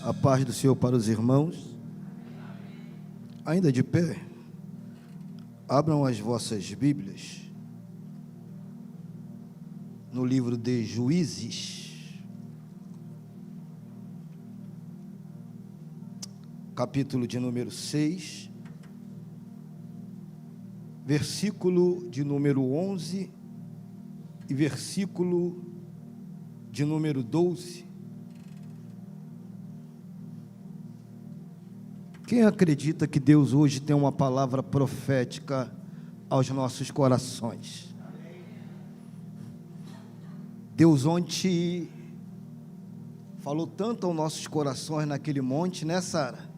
A paz do Senhor para os irmãos. Ainda de pé, abram as vossas Bíblias no livro de Juízes, capítulo de número 6, versículo de número 11 e versículo de número 12. Quem acredita que Deus hoje tem uma palavra profética aos nossos corações? Deus ontem falou tanto aos nossos corações naquele monte, né, Sara?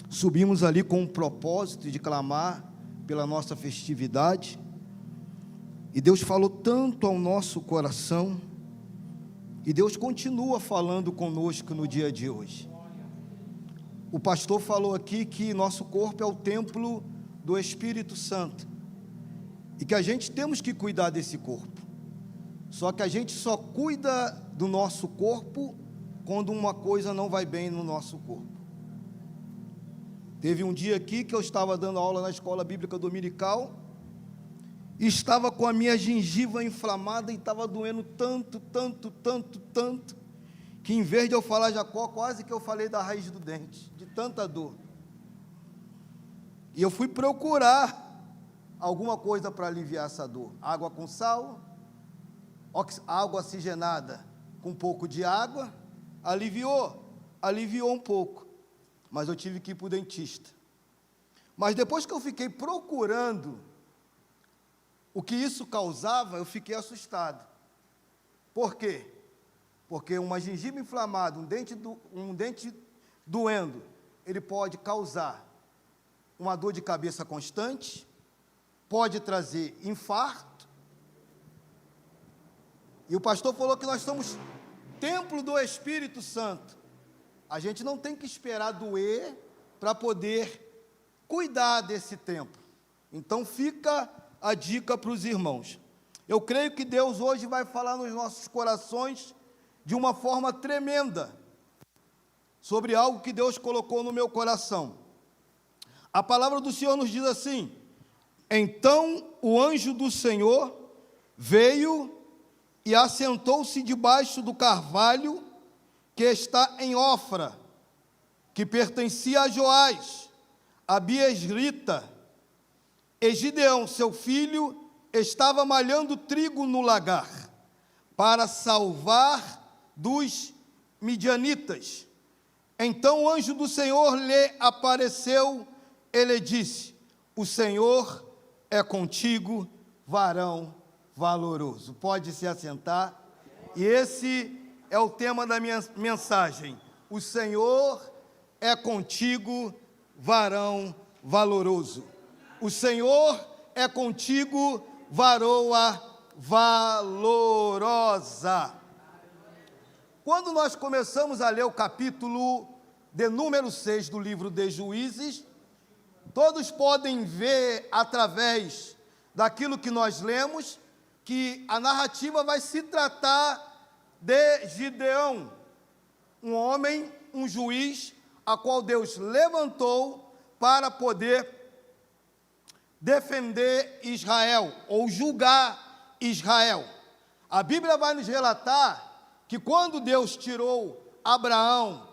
Subimos ali com o propósito de clamar pela nossa festividade, e Deus falou tanto ao nosso coração, e Deus continua falando conosco no dia de hoje. O pastor falou aqui que nosso corpo é o templo do Espírito Santo, e que a gente temos que cuidar desse corpo. Só que a gente só cuida do nosso corpo quando uma coisa não vai bem no nosso corpo. Teve um dia aqui que eu estava dando aula na escola bíblica dominical, e estava com a minha gengiva inflamada e estava doendo tanto, que em vez de eu falar Jacó, quase que eu falei da raiz do dente, de tanta dor. E eu fui procurar alguma coisa para aliviar essa dor. Água com sal, água oxigenada com um pouco de água, aliviou um pouco, mas eu tive que ir para o dentista. Mas depois que eu fiquei procurando o que isso causava, eu fiquei assustado. Por quê? Porque uma gengiva inflamada, um dente doendo, ele pode causar uma dor de cabeça constante, pode trazer infarto. E o pastor falou que nós somos templo do Espírito Santo. A gente não tem que esperar doer para poder cuidar desse templo. Então fica a dica para os irmãos. Eu creio que Deus hoje vai falar nos nossos corações de uma forma tremenda, sobre algo que Deus colocou no meu coração. A palavra do Senhor nos diz assim: então o anjo do Senhor veio e assentou-se debaixo do carvalho que está em Ofra, que pertencia a Joás, a Biesrita, e Gideão, seu filho, estava malhando trigo no lagar, para salvar dos midianitas. Então o anjo do Senhor lhe apareceu, ele disse: o Senhor é contigo, varão valoroso. Pode se assentar. E esse é o tema da minha mensagem: o Senhor é contigo, varão valoroso. O Senhor é contigo, varoa valorosa. Quando nós começamos a ler o capítulo de número 6 do livro de Juízes, todos podem ver, através daquilo que nós lemos, que a narrativa vai se tratar de Gideão, um homem, um juiz, a qual Deus levantou para poder defender Israel, ou julgar Israel. A Bíblia vai nos relatar que quando Deus tirou Abraão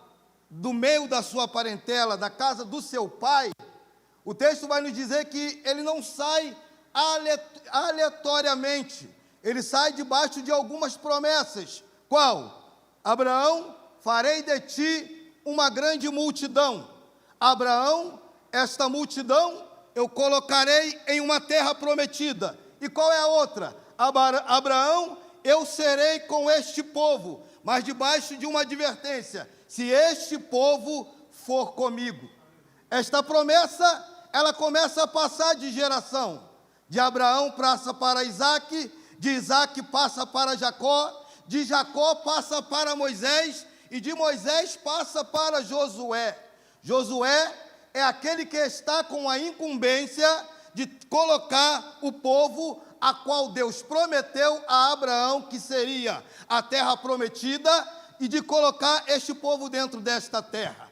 do meio da sua parentela, da casa do seu pai, o texto vai nos dizer que ele não sai aleatoriamente, ele sai debaixo de algumas promessas. Qual? Abraão, farei de ti uma grande multidão. Abraão, esta multidão eu colocarei em uma terra prometida. E qual é a outra? Abraão, eu serei com este povo, mas debaixo de uma advertência: se este povo for comigo. Esta promessa, ela começa a passar de geração. De Abraão passa para Isaac, de Isaac passa para Jacó, de Jacó passa para Moisés, e de Moisés passa para Josué. Josué é aquele que está com a incumbência de colocar o povo a qual Deus prometeu a Abraão que seria a terra prometida, e de colocar este povo dentro desta terra.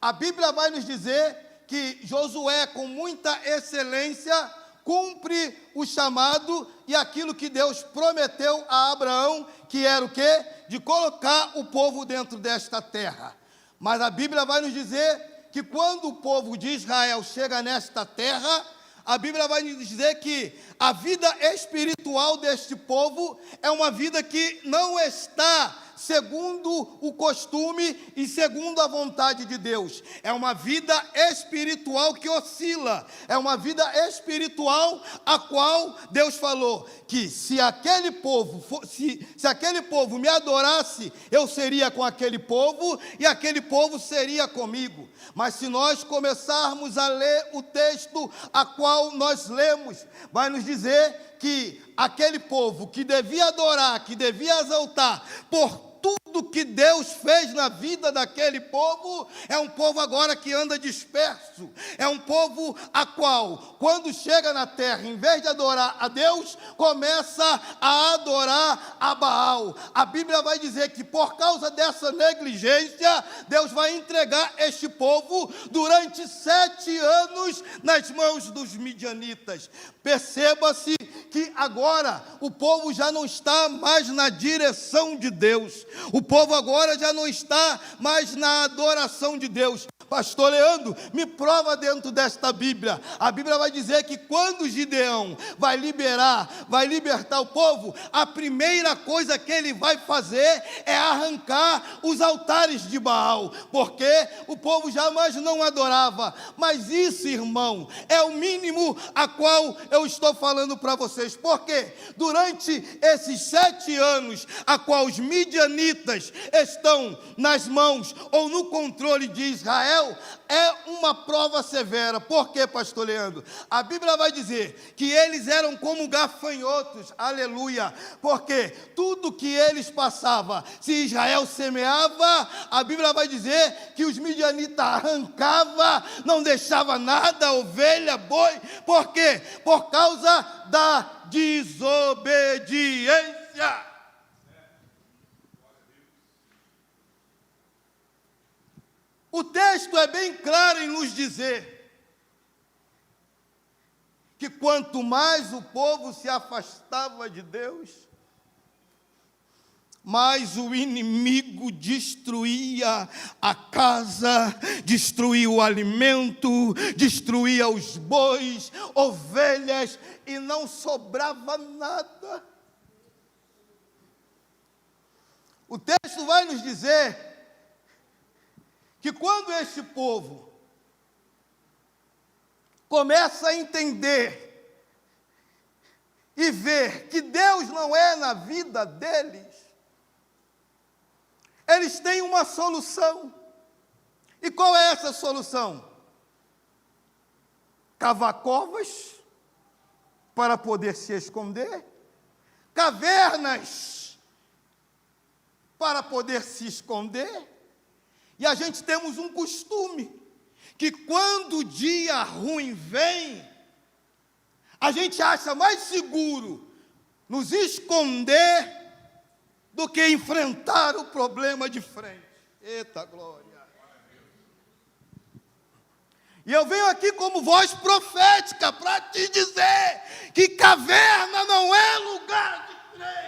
A Bíblia vai nos dizer que Josué, com muita excelência, cumpre o chamado e aquilo que Deus prometeu a Abraão, que era o quê? De colocar o povo dentro desta terra. Mas a Bíblia vai nos dizer que quando o povo de Israel chega nesta terra, a Bíblia vai nos dizer que a vida espiritual deste povo é uma vida que não está segundo o costume e segundo a vontade de Deus. É uma vida espiritual que oscila. É uma vida espiritual a qual Deus falou que se aquele povo me adorasse, eu seria com aquele povo e aquele povo seria comigo. Mas se nós começarmos a ler o texto a qual nós lemos, vai nos dizer que aquele povo que devia adorar, que devia exaltar por tudo que Deus fez na vida daquele povo, é um povo agora que anda disperso, é um povo a qual, quando chega na terra, em vez de adorar a Deus, começa a adorar a Baal. A Bíblia vai dizer que por causa dessa negligência, Deus vai entregar este povo durante 7 anos nas mãos dos midianitas. Perceba-se que agora o povo já não está mais na direção de Deus. O povo agora já não está mais na adoração de Deus. Pastor Leandro, me prova dentro desta Bíblia. A Bíblia vai dizer que quando Gideão vai libertar o povo, a primeira coisa que ele vai fazer é arrancar os altares de Baal, porque o povo jamais não adorava. Mas isso, irmão, é o mínimo a qual eu estou falando para vocês, porque durante esses 7 anos a qual os midianitas estão nas mãos ou no controle de Israel, é uma prova severa. Por quê, pastor Leandro? A Bíblia vai dizer que eles eram como gafanhotos, aleluia, porque tudo que eles passavam, se Israel semeava, a Bíblia vai dizer que os midianitas arrancavam, não deixava nada, ovelha, boi. Por quê? Por causa da desobediência. O texto é bem claro em nos dizer que quanto mais o povo se afastava de Deus, mais o inimigo destruía a casa, destruía o alimento, destruía os bois, ovelhas, e não sobrava nada. O texto vai nos dizer que quando este povo começa a entender e ver que Deus não é na vida deles, eles têm uma solução. E qual é essa solução? Cavar covas para poder se esconder, cavernas para poder se esconder. E a gente temos um costume, que quando o dia ruim vem, a gente acha mais seguro nos esconder do que enfrentar o problema de frente. Eita glória! E eu venho aqui como voz profética para te dizer que caverna não é lugar de crente.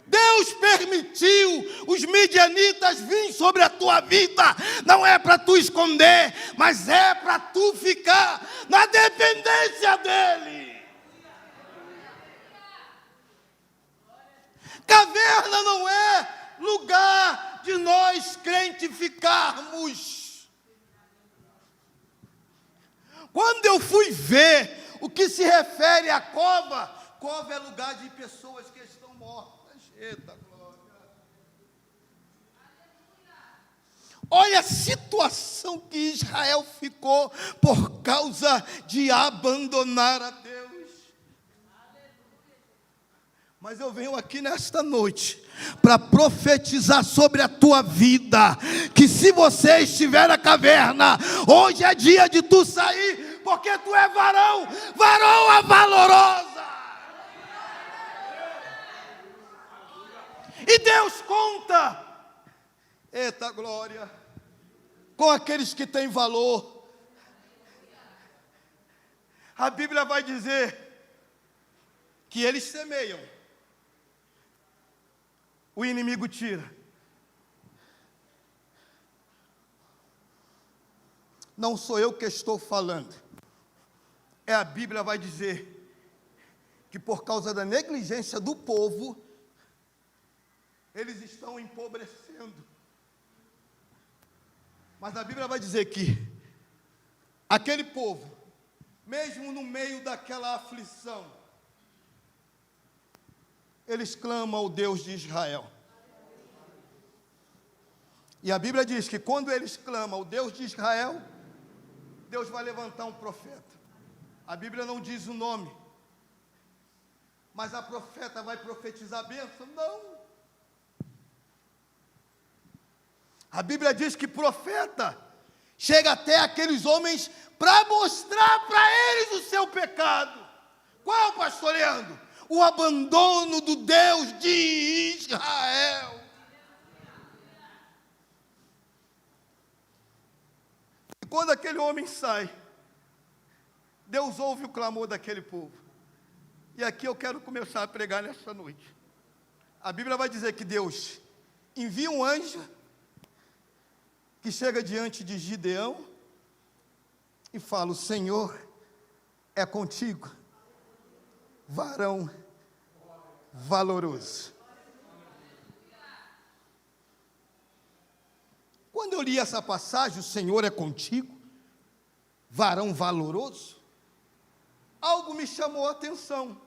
Deus permitiu os midianitas virem sobre a tua vida, não é para tu esconder, mas é para tu ficar na dependência dele. Caverna não é lugar de nós crentes ficarmos. Quando eu fui ver o que se refere a cova, cova é lugar de pessoas que estão mortas. Eita glória! Olha a situação que Israel ficou por causa de abandonar a Deus. Mas eu venho aqui nesta noite para profetizar sobre a tua vida, que se você estiver na caverna, hoje é dia de tu sair, porque tu é varão, varoa valorosa. E Deus conta, eita glória, com aqueles que têm valor. A Bíblia vai dizer que eles semeiam, o inimigo tira. Não sou eu que estou falando, a Bíblia vai dizer que por causa da negligência do povo, eles estão empobrecendo. Mas a Bíblia vai dizer que aquele povo, mesmo no meio daquela aflição, eles clamam ao Deus de Israel. E a Bíblia diz que quando eles clamam ao Deus de Israel, Deus vai levantar um profeta. A Bíblia não diz o nome, mas a profeta vai profetizar a bênção? Não. A Bíblia diz que profeta chega até aqueles homens para mostrar para eles o seu pecado. Qual, pastor Leandro? O abandono do Deus de Israel. E quando aquele homem sai, Deus ouve o clamor daquele povo. E aqui eu quero começar a pregar nessa noite. A Bíblia vai dizer que Deus envia um anjo que chega diante de Gideão e fala: o Senhor é contigo, varão valoroso. Quando eu li essa passagem, o Senhor é contigo, varão valoroso, algo me chamou a atenção.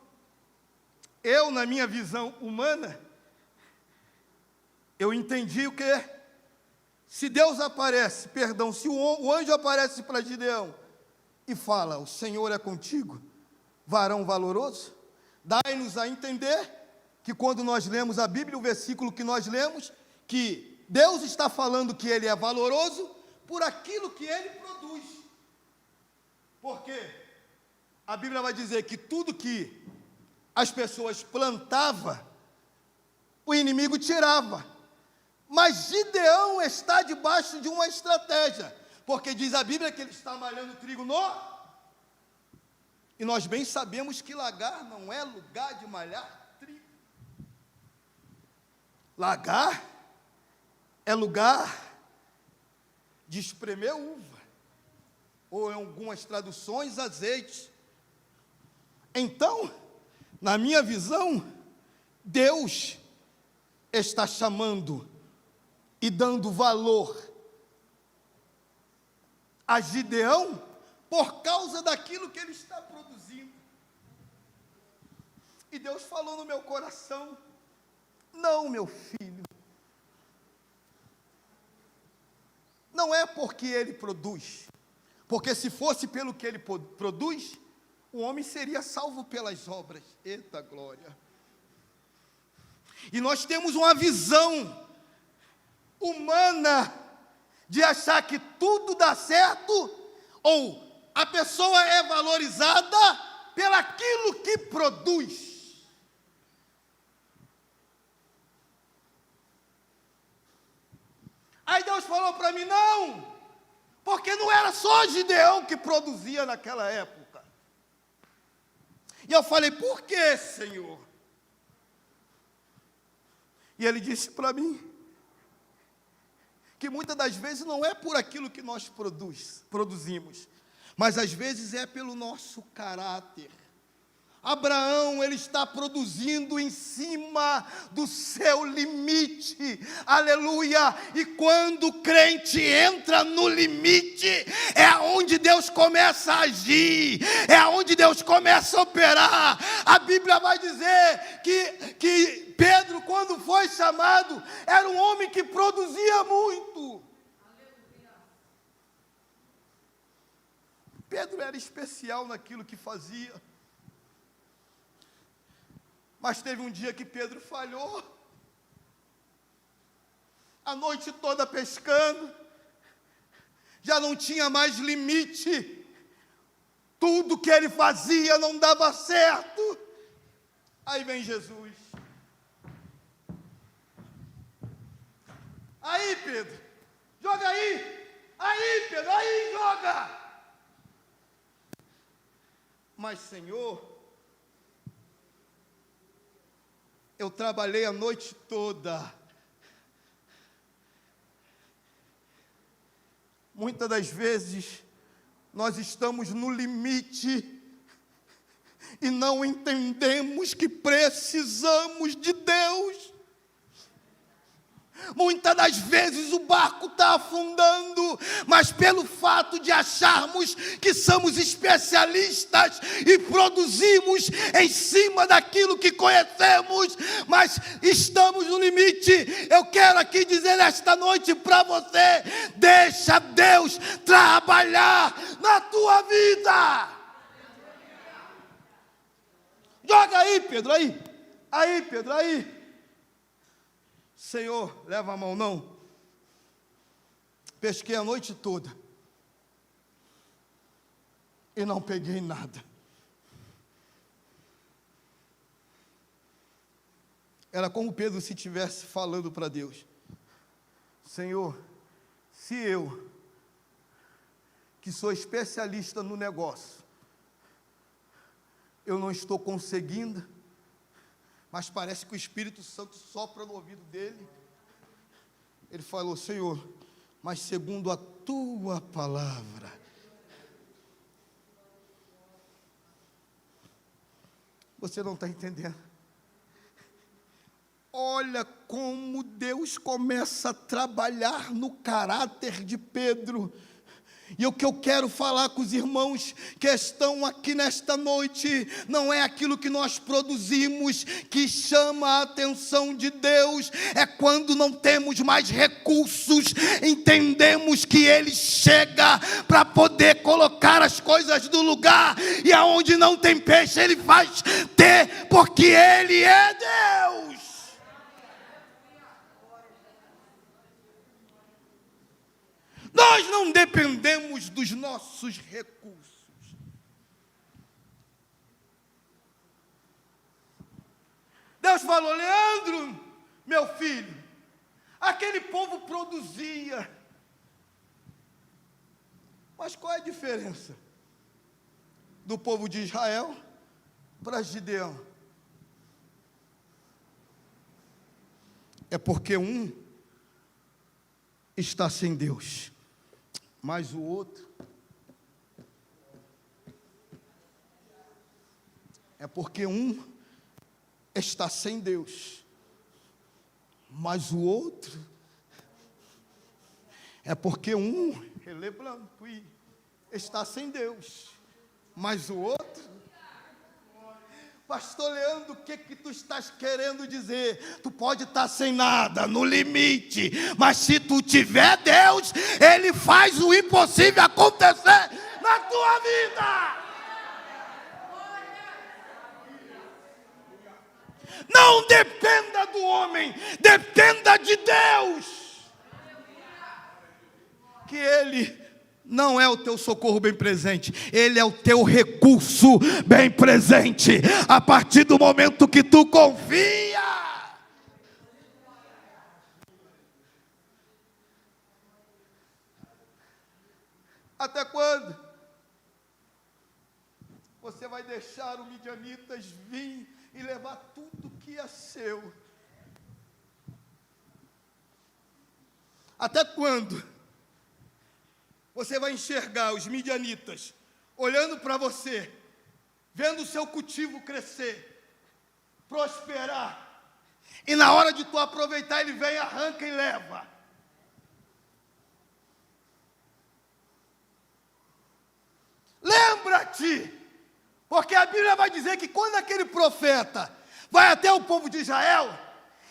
Eu, na minha visão humana, eu entendi o que se Deus aparece, se o anjo aparece para Gideão e fala: o Senhor é contigo, varão valoroso, dai-nos a entender que quando nós lemos a Bíblia, o versículo que nós lemos, que Deus está falando que Ele é valoroso por aquilo que Ele produz. Porque a Bíblia vai dizer que tudo que as pessoas plantavam, o inimigo tirava. Mas Gideão está debaixo de uma estratégia, porque diz a Bíblia que ele está malhando trigo no... E nós bem sabemos que lagar não é lugar de malhar trigo. Lagar é lugar de espremer uva, ou em algumas traduções, azeite. Então, na minha visão, Deus está chamando e dando valor a Gideão por causa daquilo que ele está produzindo. E Deus falou no meu coração: não, meu filho, não é porque ele produz, porque se fosse pelo que ele produz, o homem seria salvo pelas obras. Eita glória! E nós temos uma visão humana de achar que tudo dá certo, ou a pessoa é valorizada pelaquilo que produz. Aí Deus falou para mim: não, porque não era só Gideão que produzia naquela época. E eu falei: por que, Senhor? E ele disse para mim que muitas das vezes não é por aquilo que nós produzimos, mas às vezes é pelo nosso caráter. Abraão, ele está produzindo em cima do seu limite, aleluia, e quando o crente entra no limite, é onde Deus começa a agir, é onde Deus começa a operar. A Bíblia vai dizer que Pedro, quando foi chamado, era um homem que produzia muito. Pedro era especial naquilo que fazia. Mas teve um dia que Pedro falhou, a noite toda pescando, já não tinha mais limite, tudo que ele fazia não dava certo. Aí vem Jesus, Aí, Pedro, joga aí. Aí, Pedro, aí, joga. Mas, Senhor, eu trabalhei a noite toda. Muitas das vezes, nós estamos no limite e não entendemos que precisamos de Deus. Muitas das vezes o barco está afundando, mas pelo fato de acharmos que somos especialistas e produzimos em cima daquilo que conhecemos, mas estamos no limite. Eu quero aqui dizer esta noite para você: deixa Deus trabalhar na tua vida. Joga aí, Pedro, aí. Aí, Pedro, aí. Senhor, leva a mão, não. Pesquei a noite toda e não peguei nada. Era como Pedro se estivesse falando para Deus: Senhor, se eu, que sou especialista no negócio, eu não estou conseguindo, mas parece que o Espírito Santo sopra no ouvido dele. Ele falou: Senhor, mas segundo a tua palavra. Você não está entendendo? Olha como Deus começa a trabalhar no caráter de Pedro. E o que eu quero falar com os irmãos que estão aqui nesta noite, não é aquilo que nós produzimos que chama a atenção de Deus, é quando não temos mais recursos, entendemos que Ele chega para poder colocar as coisas no lugar, e aonde não tem peixe Ele faz ter, porque Ele é Deus. Nós não dependemos dos nossos recursos. Deus falou: Leandro, meu filho, aquele povo produzia. Mas qual é a diferença do povo de Israel para Gideão? É porque um está sem Deus, mas o outro é porque um está sem Deus, mas o outro é porque um está sem Deus, mas o outro. Pastor Leandro, o que tu estás querendo dizer? Tu pode estar sem nada, no limite, mas se tu tiver Deus, Ele faz o impossível acontecer na tua vida. Não dependa do homem, dependa de Deus, que Ele não é o teu socorro bem presente, Ele é o teu recurso bem presente, a partir do momento que tu confia. Até quando você vai deixar o midianitas vir e levar tudo que é seu? Até quando você vai enxergar os midianitas olhando para você, vendo o seu cultivo crescer, prosperar, e na hora de tu aproveitar, ele vem, arranca e leva? Lembra-te, porque a Bíblia vai dizer que quando aquele profeta vai até o povo de Israel,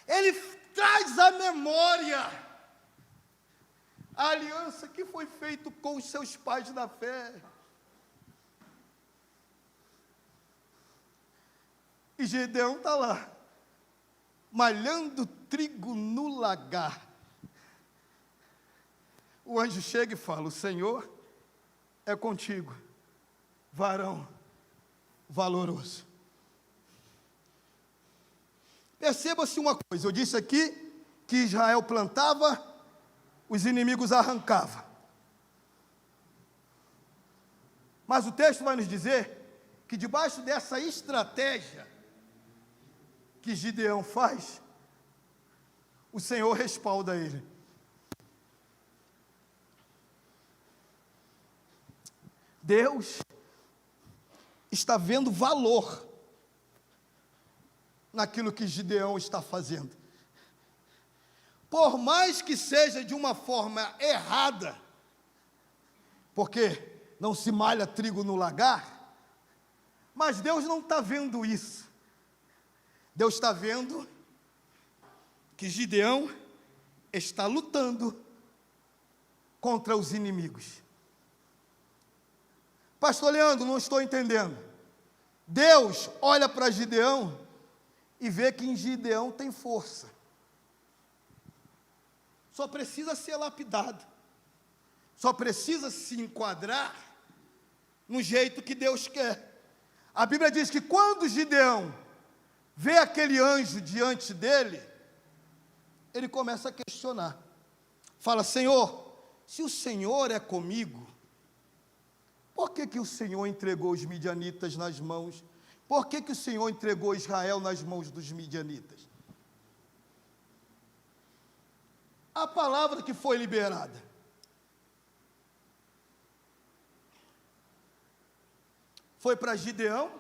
ele traz à memória a aliança que foi feita com os seus pais da fé. E Gideão está lá, malhando trigo no lagar. O anjo chega e fala: o Senhor é contigo, varão valoroso. Perceba-se uma coisa: eu disse aqui que Israel plantava os inimigos arrancavam. Mas o texto vai nos dizer que debaixo dessa estratégia que Gideão faz, o Senhor respalda ele. Deus está vendo valor naquilo que Gideão está fazendo. Por mais que seja de uma forma errada, porque não se malha trigo no lagar, mas Deus não está vendo isso. Deus está vendo que Gideão está lutando contra os inimigos. Pastor Leandro, não estou entendendo. Deus olha para Gideão e vê que em Gideão tem força. Só precisa ser lapidado. Só precisa se enquadrar no jeito que Deus quer. A Bíblia diz que quando Gideão vê aquele anjo diante dele, ele começa a questionar. Fala: Senhor, se o Senhor é comigo, por que o Senhor entregou os midianitas nas mãos? Por que o Senhor entregou Israel nas mãos dos midianitas? A palavra que foi liberada foi para Gideão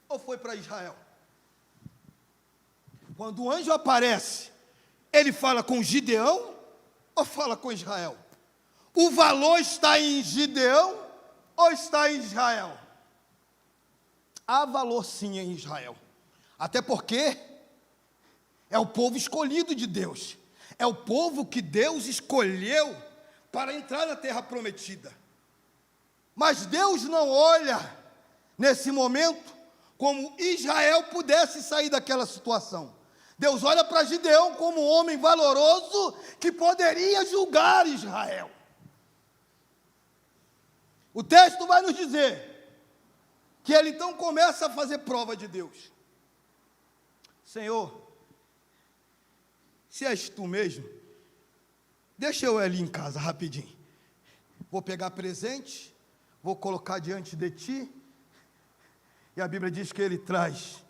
ou foi para Israel? Quando o anjo aparece, ele fala com Gideão ou fala com Israel? O valor está em Gideão ou está em Israel? Há valor sim em Israel, até porque é o povo escolhido de Deus, é o povo que Deus escolheu para entrar na terra prometida. Mas Deus não olha nesse momento como Israel pudesse sair daquela situação. Deus olha para Gideão como um homem valoroso que poderia julgar Israel. O texto vai nos dizer que ele então começa a fazer prova de Deus. Senhor, se és tu mesmo, deixa eu ir ali em casa rapidinho. Vou pegar presente, vou colocar diante de ti. E a Bíblia diz que ele traz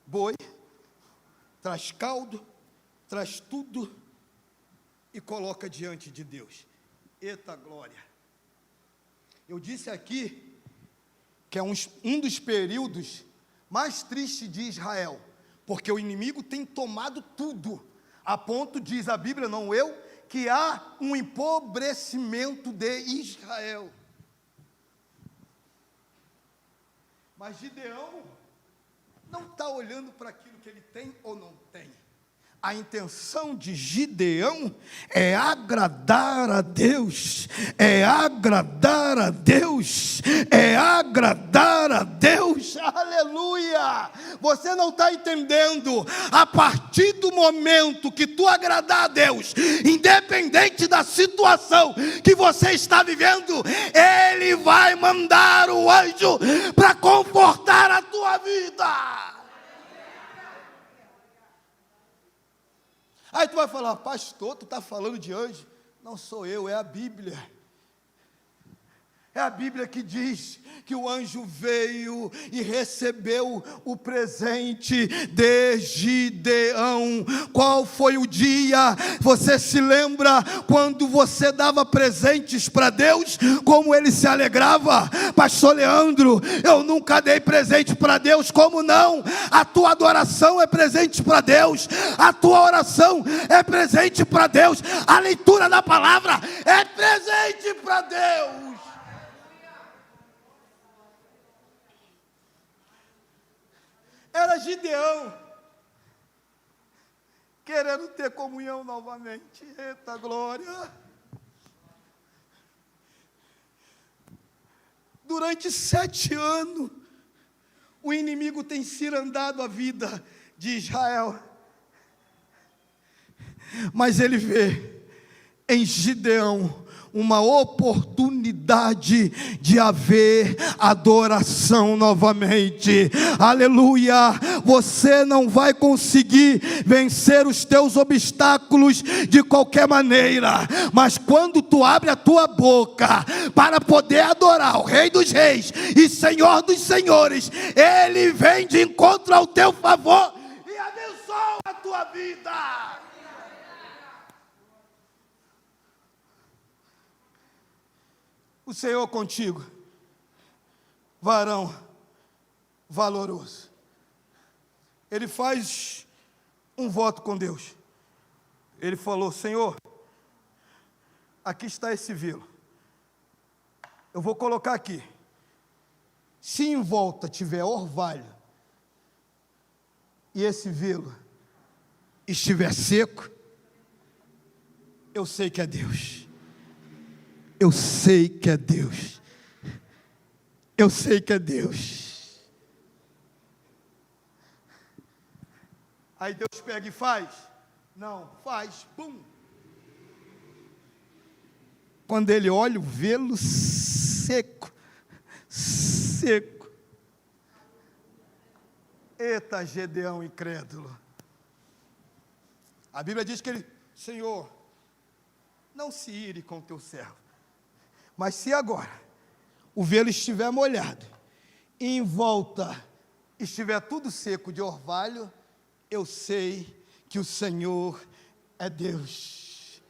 boi, traz caldo, traz tudo e coloca diante de Deus. Eita glória! Eu disse aqui que é um dos períodos mais tristes de Israel, porque o inimigo tem tomado tudo, a ponto, diz a Bíblia, não eu, que há um empobrecimento de Israel. Mas Gideão não está olhando para aquilo que ele tem ou não tem. A intenção de Gideão é agradar a Deus, é agradar a Deus, é agradar a Deus, aleluia! Você não está entendendo, a partir do momento que tu agradar a Deus, independente da situação que você está vivendo, Ele vai mandar o anjo para confortar a tua vida. Aí tu vai falar: pastor, tu está falando de anjo? Não sou eu, é a Bíblia. É a Bíblia que diz que o anjo veio e recebeu o presente de Gideão. Qual foi o dia? Você se lembra quando você dava presentes para Deus? Como ele se alegrava? Pastor Leandro, eu nunca dei presente para Deus. Como não? A tua adoração é presente para Deus. A tua oração é presente para Deus. A leitura da palavra é presente para Deus. Era Gideão querendo ter comunhão novamente. Eita glória! Durante 7 anos, o inimigo tem cirandado a vida de Israel. Mas ele vê em Gideão uma oportunidade de haver adoração novamente. Aleluia! Você não vai conseguir vencer os teus obstáculos de qualquer maneira, mas quando tu abre a tua boca para poder adorar o Rei dos Reis e Senhor dos Senhores, Ele vem de encontro ao teu favor e abençoa a tua vida. O Senhor contigo, varão valoroso. Ele faz um voto com Deus. Ele falou: Senhor, aqui está esse velo. Eu vou colocar aqui. Se em volta tiver orvalho e esse velo estiver seco, eu sei que é Deus. Eu sei que é Deus. Eu sei que é Deus. Aí Deus pega e faz? Não, faz, pum. Quando ele olha o velo seco, seco. Eita, Gedeão incrédulo. A Bíblia diz que ele: Senhor, não se ire com o teu servo. Mas se agora o velo estiver molhado e em volta estiver tudo seco de orvalho, eu sei que o Senhor é Deus.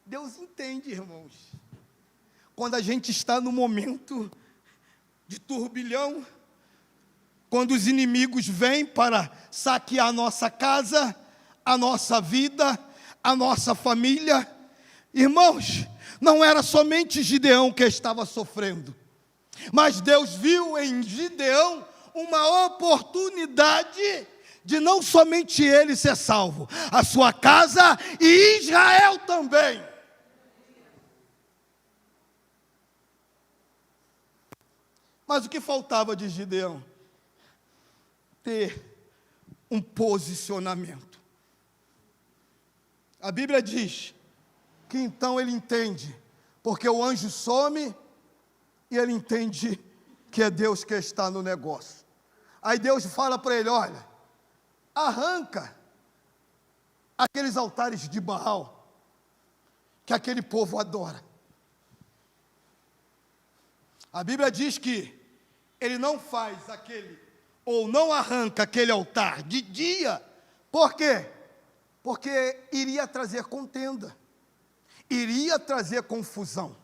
Deus entende, irmãos. Quando a gente está no momento de turbilhão, quando os inimigos vêm para saquear a nossa casa, a nossa vida, a nossa família. Irmãos, não era somente Gideão que estava sofrendo, mas Deus viu em Gideão uma oportunidade de não somente ele ser salvo, a sua casa e Israel também. Mas o que faltava de Gideão? Ter um posicionamento. A Bíblia diz que então ele entende, porque o anjo some e ele entende que é Deus que está no negócio. Aí Deus fala para ele: olha, arranca aqueles altares de Baal que aquele povo adora. A Bíblia diz que ele não faz aquele, ou não arranca aquele altar de dia. Por quê? Porque iria trazer contenda, iria trazer confusão.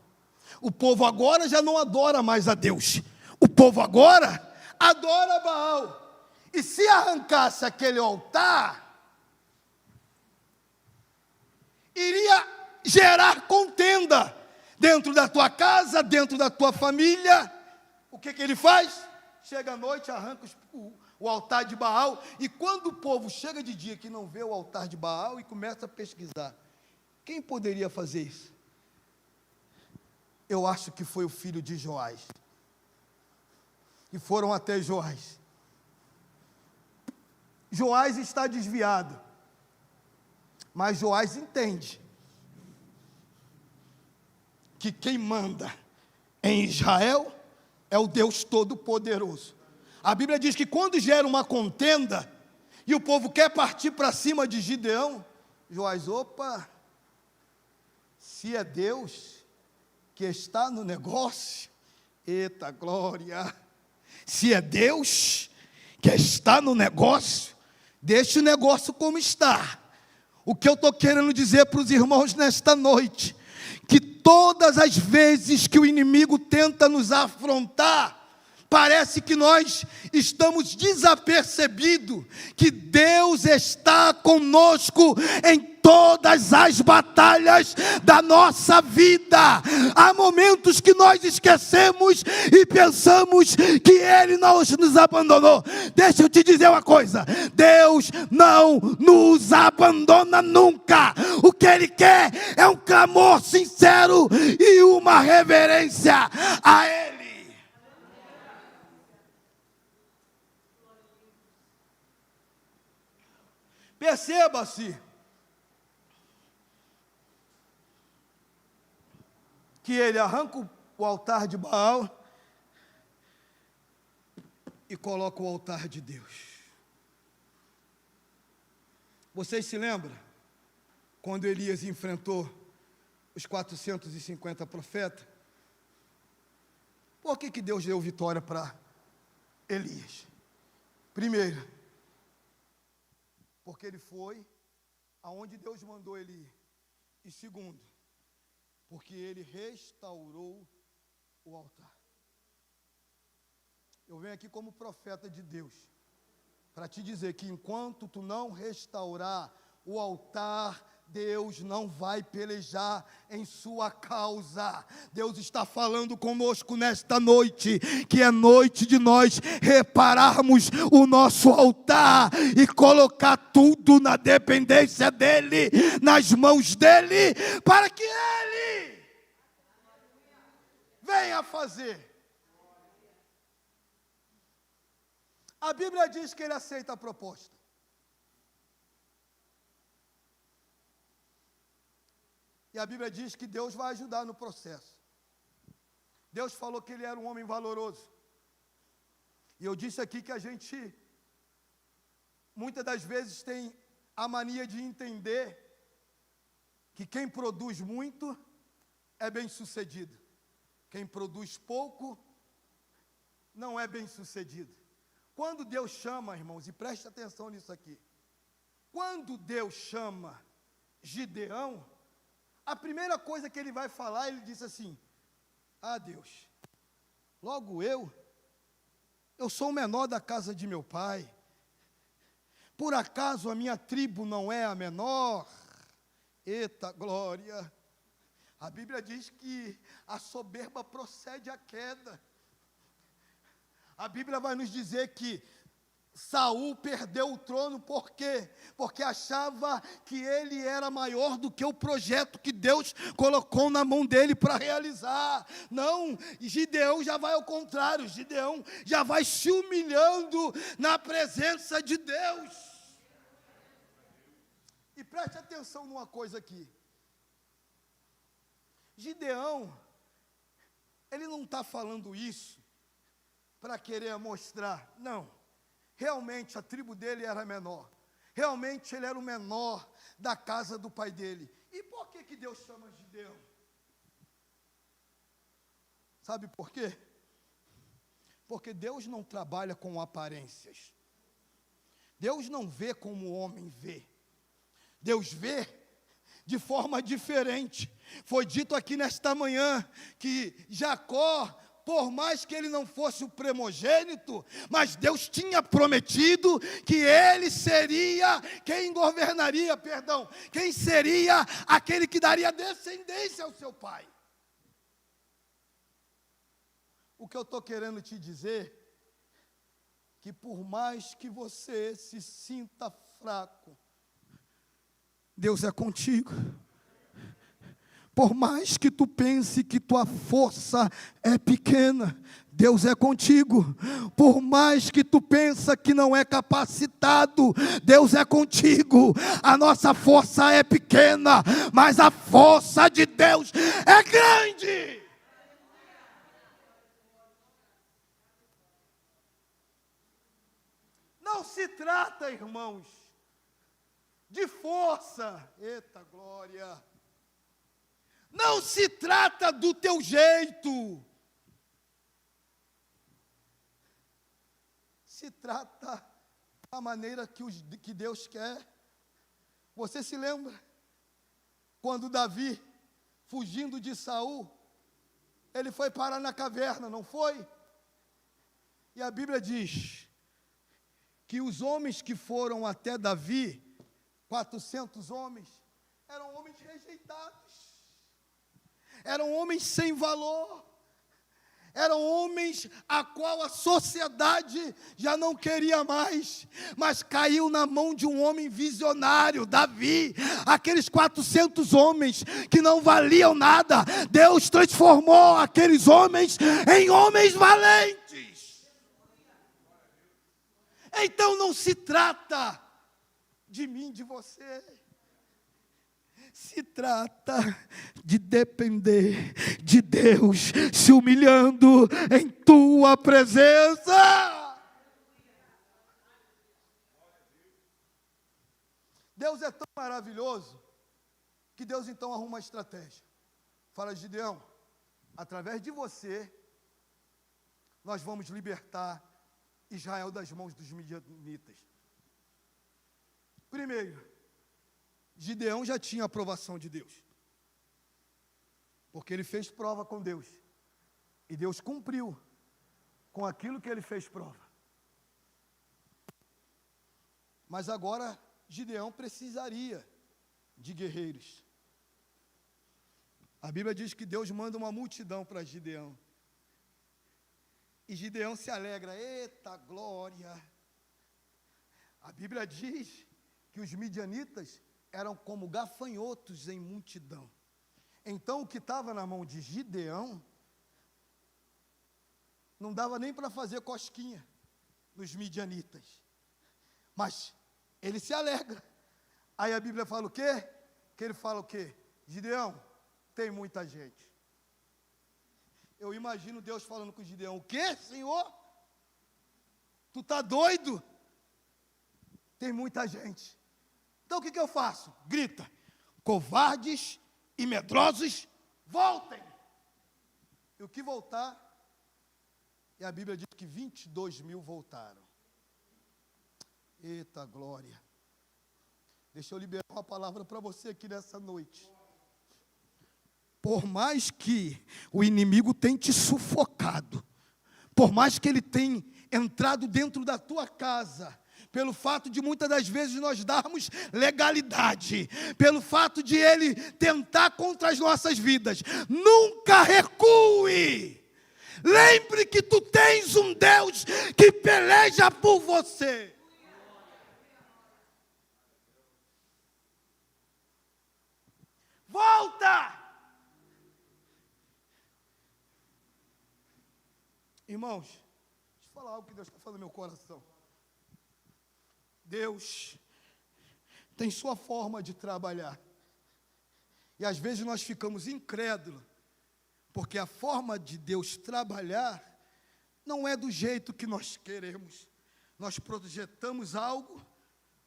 O povo agora já não adora mais a Deus, o povo agora adora Baal. E se arrancasse aquele altar, iria gerar contenda dentro da tua casa, dentro da tua família. O que ele faz? Chega à noite, arranca o altar de Baal, e quando o povo chega de dia que não vê o altar de Baal e começa a pesquisar, quem poderia fazer isso? Eu acho que foi o filho de Joás. E foram até Joás. Joás está desviado, mas Joás entende que quem manda em Israel é o Deus Todo-Poderoso. A Bíblia diz que quando gera uma contenda e o povo quer partir para cima de Gideão, Joás: opa, se é Deus que está no negócio, eita glória, se é Deus que está no negócio, deixa o negócio como está. O que eu estou querendo dizer para os irmãos nesta noite, que todas as vezes que o inimigo tenta nos afrontar, parece que nós estamos desapercebidos, que Deus está conosco em todas as batalhas da nossa vida. Há momentos que nós esquecemos e pensamos que Ele não nos abandonou. Deixa eu te dizer uma coisa: Deus não nos abandona nunca. O que Ele quer é um clamor sincero e uma reverência a Ele. Perceba-se que ele arranca o altar de Baal e coloca o altar de Deus. Vocês se lembram? Quando Elias enfrentou os 450 profetas? Por que Deus deu vitória para Elias? Primeiro, porque ele foi aonde Deus mandou ele ir. E segundo, porque ele restaurou o altar. Eu venho aqui como profeta de Deus, para te dizer que enquanto tu não restaurar o altar, Deus não vai pelejar em sua causa. Deus está falando conosco nesta noite, que é noite de nós repararmos o nosso altar e colocar tudo na dependência dEle, nas mãos dEle, para que Ele venha fazer. A Bíblia diz que Ele aceita a proposta. E a Bíblia diz que Deus vai ajudar no processo. Deus falou que ele era um homem valoroso. E eu disse aqui que a gente, muitas das vezes, tem a mania de entender que quem produz muito é bem-sucedido. Quem produz pouco não é bem-sucedido. Quando Deus chama, irmãos, e preste atenção nisso aqui. Quando Deus chama Gideão, a primeira coisa que ele vai falar, ele diz assim: ah, Deus, logo eu sou o menor da casa de meu pai. Por acaso a minha tribo não é a menor? Eita glória! A Bíblia diz que a soberba procede à queda. A Bíblia vai nos dizer que Saul perdeu o trono, por quê? Porque achava que ele era maior do que o projeto que Deus colocou na mão dele para realizar. Não, Gideão já vai ao contrário, Gideão já vai se humilhando na presença de Deus. E preste atenção numa coisa aqui. Gideão, ele não está falando isso para querer mostrar, não. Realmente a tribo dele era menor. Realmente ele era o menor da casa do pai dele. E por que Deus chama Gideão? Sabe por quê? Porque Deus não trabalha com aparências. Deus não vê como o homem vê. Deus vê de forma diferente. Foi dito aqui nesta manhã que Jacó, por mais que ele não fosse o primogênito, mas Deus tinha prometido que ele seria quem governaria, quem seria aquele que daria descendência ao seu pai. O que eu estou querendo te dizer, que por mais que você se sinta fraco, Deus é contigo. Por mais que tu pense que tua força é pequena, Deus é contigo. Por mais que tu pensa que não é capacitado, Deus é contigo. A nossa força é pequena, mas a força de Deus é grande. Não se trata, irmãos, de força. Eita glória! Não se trata do teu jeito. Se trata da maneira que Deus quer. Você se lembra? Quando Davi, fugindo de Saul, ele foi parar na caverna, não foi? E a Bíblia diz que os homens que foram até Davi, 400 homens, eram homens rejeitados. Eram homens sem valor, eram homens a qual a sociedade já não queria mais, mas caiu na mão de um homem visionário, Davi. Aqueles 400 homens que não valiam nada, Deus transformou aqueles homens em homens valentes. Então não se trata de mim, de você. se trata de depender de Deus, se humilhando em tua presença. Deus é tão maravilhoso que Deus então arruma uma estratégia. Fala, Gideão, através de você, nós vamos libertar Israel das mãos dos midianitas. Primeiro, Gideão já tinha a aprovação de Deus, porque ele fez prova com Deus, e Deus cumpriu com aquilo que ele fez prova. Mas agora, Gideão precisaria de guerreiros. A Bíblia diz que Deus manda uma multidão para Gideão. E Gideão se alegra, eita glória. A Bíblia diz que os midianitas eram como gafanhotos em multidão. Então o que estava na mão de Gideão, não dava nem para fazer cosquinha nos midianitas. Mas ele se alegra. Aí a Bíblia fala o quê? Que ele fala o quê? Gideão, tem muita gente. Eu imagino Deus falando com Gideão, o quê, Senhor? Tu está doido? Tem muita gente. Então o que eu faço? Grita, covardes e medrosos, voltem. E o que voltar? E a Bíblia diz que 22 mil voltaram. Eita glória. Deixa eu liberar uma palavra para você aqui nessa noite. Por mais que o inimigo tenha te sufocado, por mais que ele tenha entrado dentro da tua casa, pelo fato de muitas das vezes nós darmos legalidade, pelo fato de ele tentar contra as nossas vidas, nunca recue. Lembre que tu tens um Deus que peleja por você. Volta! Irmãos, deixa eu falar algo que Deus está falando no meu coração. Deus tem sua forma de trabalhar. E às vezes nós ficamos incrédulos, porque a forma de Deus trabalhar não é do jeito que nós queremos. Nós projetamos algo,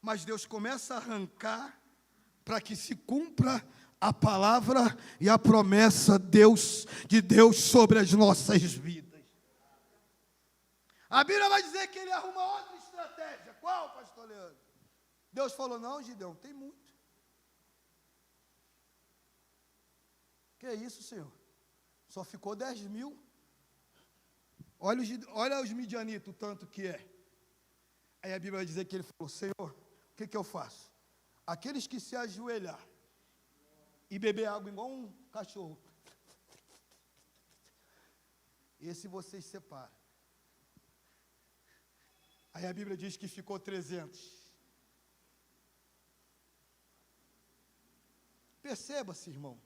mas Deus começa a arrancar para que se cumpra a palavra e a promessa de Deus sobre as nossas vidas. A Bíblia vai dizer que ele arruma outra estratégia. Qual, pastor Leandro? Deus falou, não, Gideão, tem muito. Que isso, Senhor? Só ficou 10 mil. Olha os midianitas, o tanto que é. Aí a Bíblia vai dizer que ele falou, Senhor, o que eu faço? Aqueles que se ajoelhar e beber água igual um cachorro, esse vocês separam. Aí a Bíblia diz que ficou 300. Perceba-se, irmão,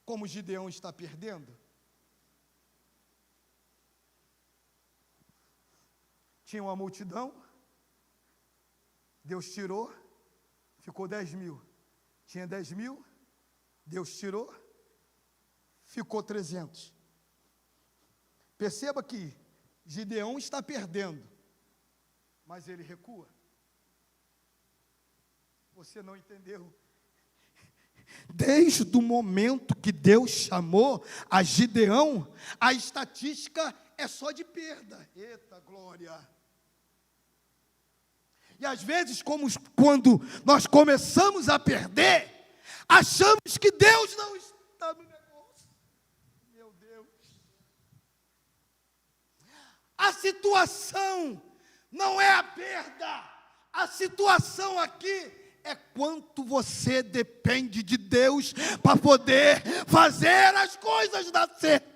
como Gideão está perdendo. Tinha uma multidão, Deus tirou, ficou 10 mil. Tinha 10 mil, Deus tirou, ficou 300. Perceba que Gideão está perdendo, mas ele recua. Você não entendeu? Desde o momento que Deus chamou a Gideão, a estatística é só de perda. Eita glória! E às vezes, quando nós começamos a perder, achamos que Deus não está no negócio. Meu Deus! A situação não é a perda. A situação aqui é quanto você depende de Deus para poder fazer as coisas dar certo.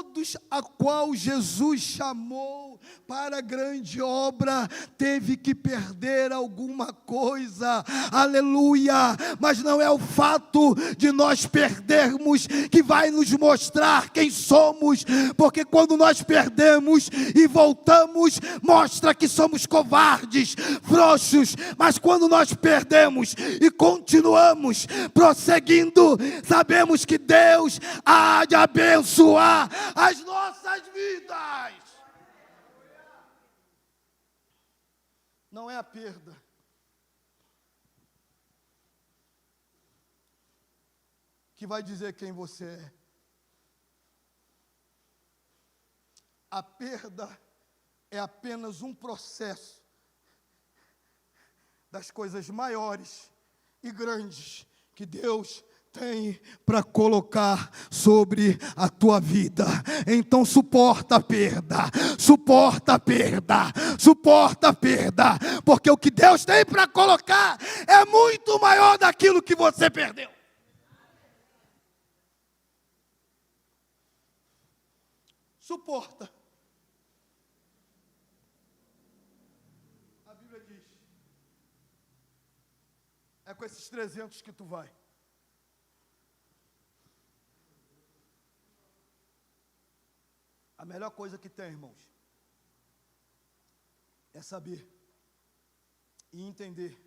todos a qual Jesus chamou para a grande obra, teve que perder alguma coisa, aleluia, mas não é o fato de nós perdermos que vai nos mostrar quem somos, porque quando nós perdemos e voltamos, mostra que somos covardes, frouxos, mas quando nós perdemos e continuamos prosseguindo, sabemos que Deus há de abençoar as nossas vidas. Não é a perda que vai dizer quem você é. A perda é apenas um processo das coisas maiores e grandes que Deus tem para colocar sobre a tua vida. Então suporta a perda, suporta a perda, suporta a perda, porque o que Deus tem para colocar é muito maior daquilo que você perdeu. Suporta. A Bíblia diz: é com esses 300 que tu vai. A melhor coisa que tem, irmãos, é saber e entender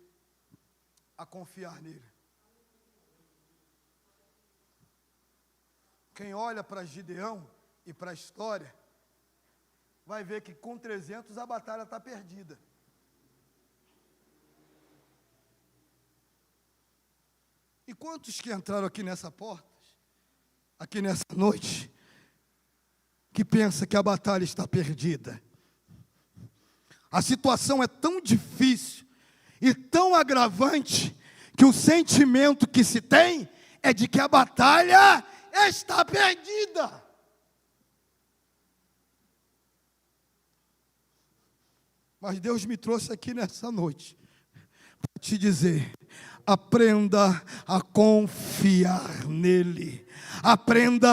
a confiar nele. Quem olha para Gideão e para a história, vai ver que com 300 a batalha está perdida. E quantos que entraram aqui nessa porta, aqui nessa noite, que pensa que a batalha está perdida? A situação é tão difícil e tão agravante que o sentimento que se tem é de que a batalha está perdida. Mas Deus me trouxe aqui nessa noite para te dizer: aprenda a confiar nele, aprenda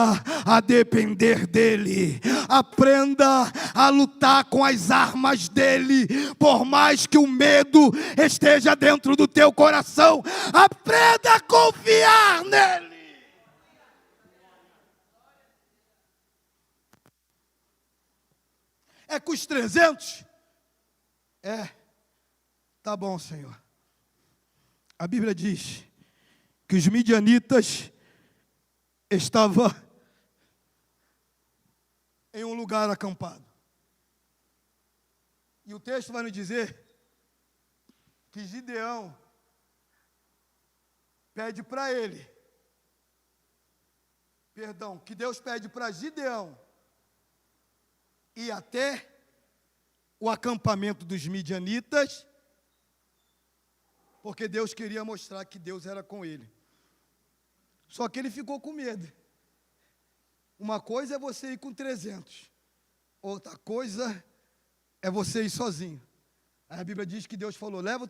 a depender dele, aprenda a lutar com as armas dele, por mais que o medo esteja dentro do teu coração, aprenda a confiar nele. É com os 300? Tá bom, Senhor. A Bíblia diz que os midianitas estavam em um lugar acampado. E o texto vai nos dizer que Gideão pede para ele, que Deus pede para Gideão ir até o acampamento dos midianitas, porque Deus queria mostrar que Deus era com ele. Só que ele ficou com medo. Uma coisa é você ir com 300, outra coisa é você ir sozinho. Aí a Bíblia diz que Deus falou: leva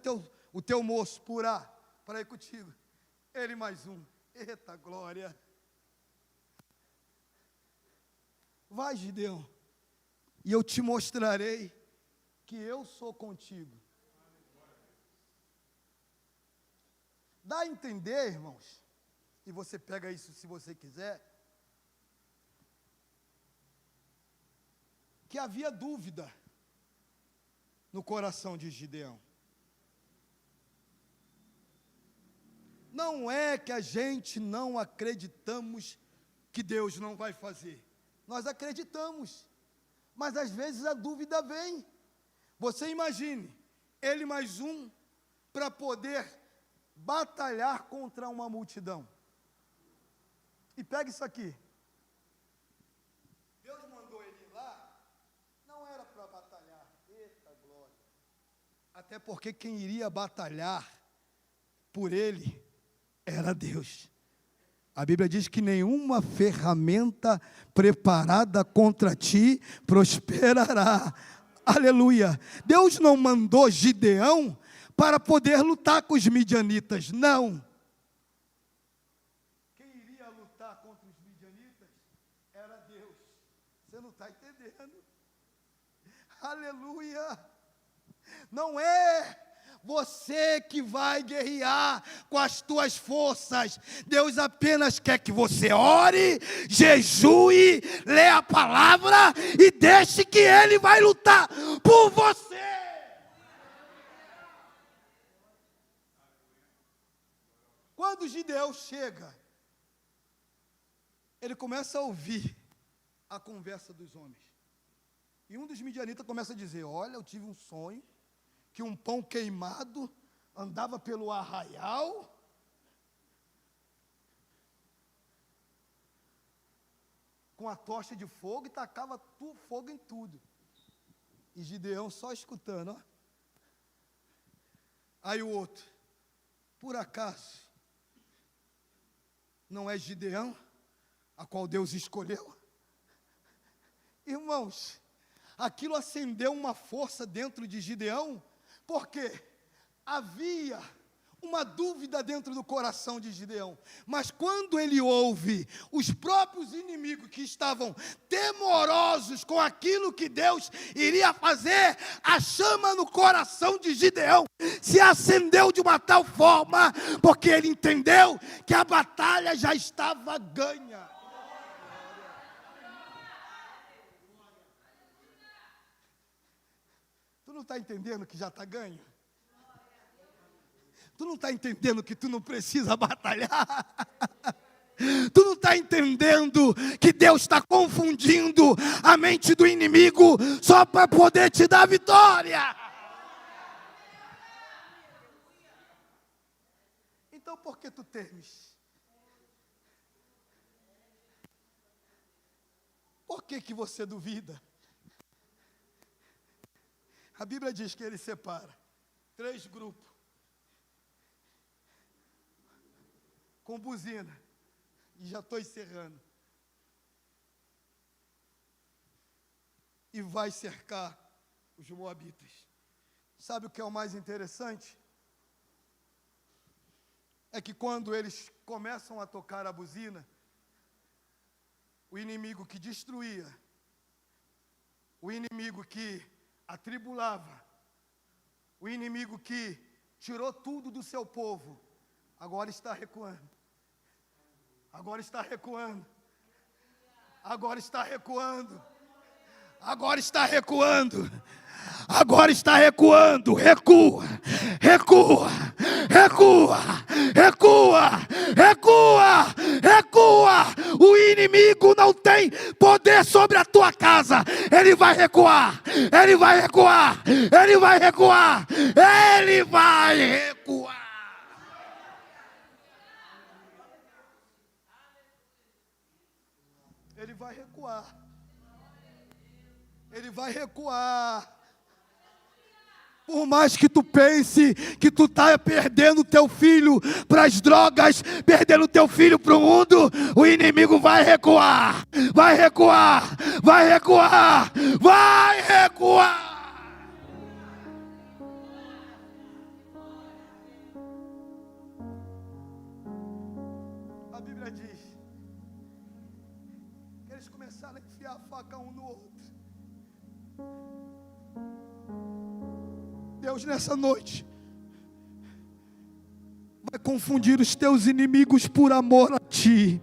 o teu moço Purá para ir contigo. Ele mais um. Eita glória! Vai, Gideão, e eu te mostrarei que eu sou contigo. Dá a entender, irmãos, e você pega isso se você quiser, que havia dúvida no coração de Gideão. Não é que a gente não acreditamos que Deus não vai fazer. Nós acreditamos, mas às vezes a dúvida vem. Você imagine, ele mais um para poder batalhar contra uma multidão. E pega isso aqui. Deus mandou ele ir lá, não era para batalhar. Eita glória! Até porque quem iria batalhar por ele era Deus. A Bíblia diz que nenhuma ferramenta preparada contra ti prosperará. Aleluia! Deus não mandou Gideão para poder lutar com os midianitas, não. Quem iria lutar contra os midianitas era Deus. Você não está entendendo. Aleluia. Não é você que vai guerrear com as tuas forças. Deus apenas quer que você ore, jejue, lê a palavra e deixe que Ele vai lutar por você. Quando Gideão chega, ele começa a ouvir a conversa dos homens. E um dos midianitas começa a dizer: olha, eu tive um sonho que um pão queimado andava pelo arraial com a tocha de fogo e tacava fogo em tudo. E Gideão só escutando, ó. Aí o outro: por acaso não é Gideão a qual Deus escolheu? Irmãos, aquilo acendeu uma força dentro de Gideão, porque havia uma dúvida dentro do coração de Gideão. Mas quando ele ouve os próprios inimigos que estavam temorosos com aquilo que Deus iria fazer, a chama no coração de Gideão se acendeu de uma tal forma, porque ele entendeu que a batalha já estava ganha. Tu não está entendendo que já está ganho? Tu não está entendendo que tu não precisa batalhar? Tu não está entendendo que Deus está confundindo a mente do inimigo só para poder te dar vitória? Então por que tu temes? Por que você duvida? A Bíblia diz que ele separa 3 grupos com buzina, e já estou encerrando, e vai cercar os moabitas. Sabe o que é o mais interessante? É que quando eles começam a tocar a buzina, o inimigo que destruía, o inimigo que atribulava, o inimigo que tirou tudo do seu povo, agora está recuando. Agora está recuando. Agora está recuando. Agora está recuando. Agora está recuando. Recua, recua, recua, recua, recua, recua. O inimigo não tem poder sobre a tua casa. Ele vai recuar. Ele vai recuar. Ele vai recuar. Ele vai recuar. Ele vai recuar. Ele vai recuar. Por mais que tu pense que tu está perdendo teu filho para as drogas, perdendo teu filho para o mundo, o inimigo vai recuar, vai recuar, vai recuar, vai recuar. A Bíblia diz que eles começaram a enfiar a faca um no outro. Deus, nessa noite, vai confundir os teus inimigos por amor a Ti.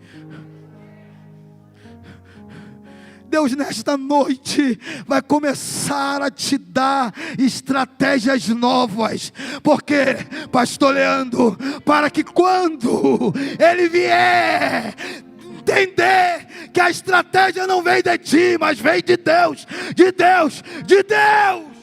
Deus, nesta noite, vai começar a te dar estratégias novas. Porque, pastor Leandro, para que quando Ele vier entender que a estratégia não vem de ti, mas vem de Deus, de Deus, de Deus.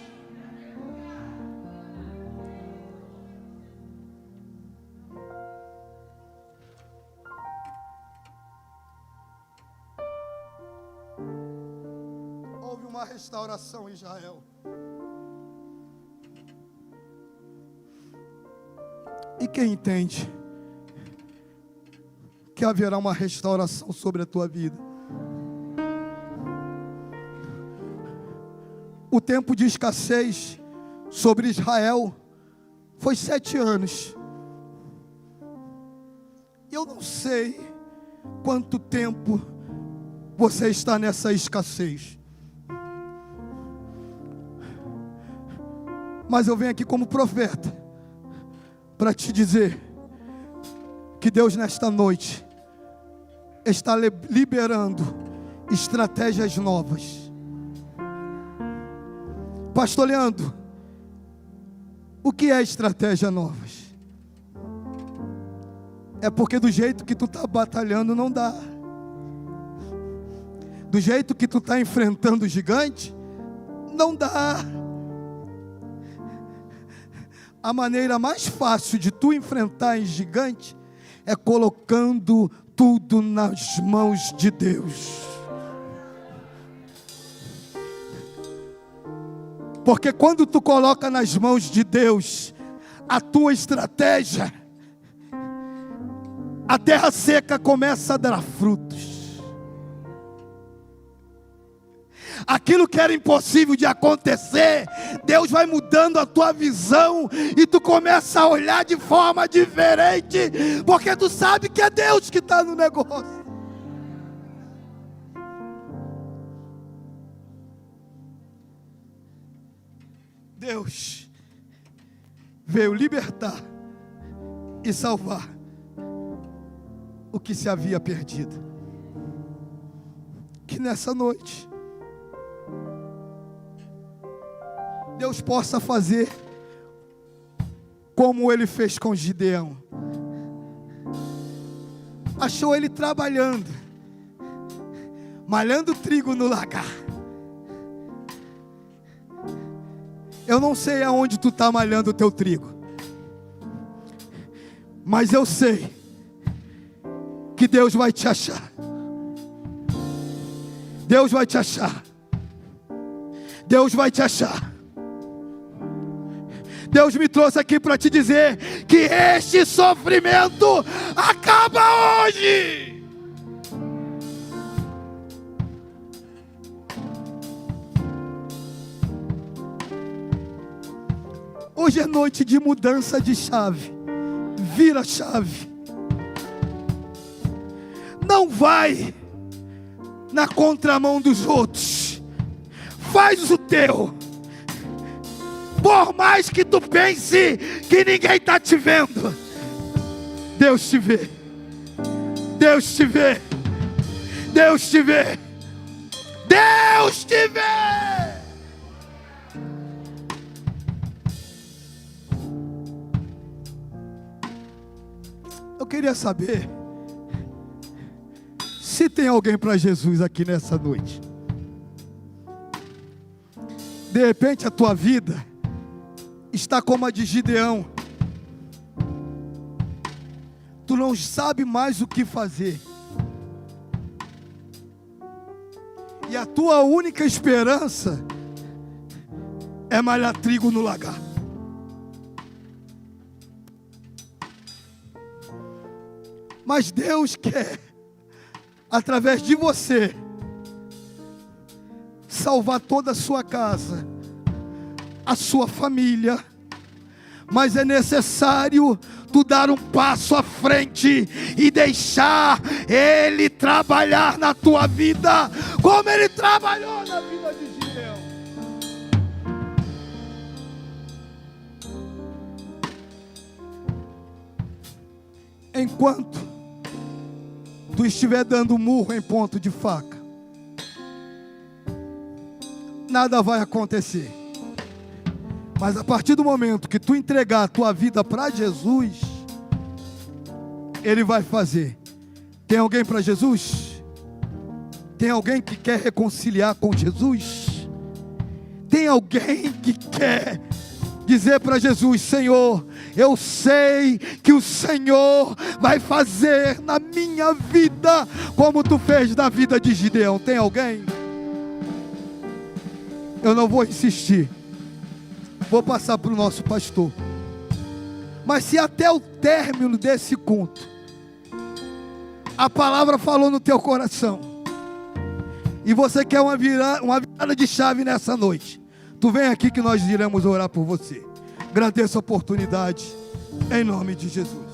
Houve uma restauração em Israel. E quem entende que haverá uma restauração sobre a tua vida? O tempo de escassez sobre Israel foi 7 anos. Eu não sei quanto tempo você está nessa escassez. Mas eu venho aqui como profeta para te dizer que Deus nesta noite está liberando estratégias novas. Pastor Leandro, o que é estratégia novas? É porque do jeito que tu está batalhando não dá. Do jeito que tu está enfrentando o gigante, não dá. A maneira mais fácil de tu enfrentar esse gigante é colocando tudo nas mãos de Deus. Porque quando tu coloca nas mãos de Deus a tua estratégia, a terra seca começa a dar frutos. Aquilo que era impossível de acontecer, Deus vai mudando a tua visão e tu começa a olhar de forma diferente, porque tu sabe que é Deus que está no negócio. Deus veio libertar e salvar o que se havia perdido. Que nessa noite Deus possa fazer como Ele fez com Gideão. Achou ele trabalhando, malhando trigo no lagar. Eu não sei aonde tu está malhando o teu trigo, mas eu sei que Deus vai te achar. Deus vai te achar. Deus vai te achar. Deus me trouxe aqui para te dizer que este sofrimento acaba hoje. Hoje é noite de mudança de chave. Vira a chave. Não vai na contramão dos outros. Faz o teu. Por mais que tu pense que ninguém está te vendo, Deus te vê. Deus te vê. Deus te vê. Deus te vê. Eu queria saber se tem alguém para Jesus aqui nessa noite. De repente a tua vida está como a de Gideão. Tu não sabe mais o que fazer. E a tua única esperança é malhar trigo no lagar. Mas Deus quer, através de você, salvar toda a sua casa, a sua família. Mas é necessário tu dar um passo à frente e deixar Ele trabalhar na tua vida, como Ele trabalhou na vida de Gideão. Enquanto tu estiver dando murro em ponto de faca, nada vai acontecer. Mas a partir do momento que tu entregar a tua vida para Jesus, Ele vai fazer. Tem alguém para Jesus? Tem alguém que quer reconciliar com Jesus? Tem alguém que quer dizer para Jesus: Senhor, eu sei que o Senhor vai fazer na minha vida como tu fez na vida de Gideão. Tem alguém? Eu não vou insistir. Vou passar para o nosso pastor. Mas se até o término desse culto a palavra falou no teu coração e você quer uma virada de chave nessa noite, tu vem aqui que nós iremos orar por você. Agradeço a oportunidade, em nome de Jesus.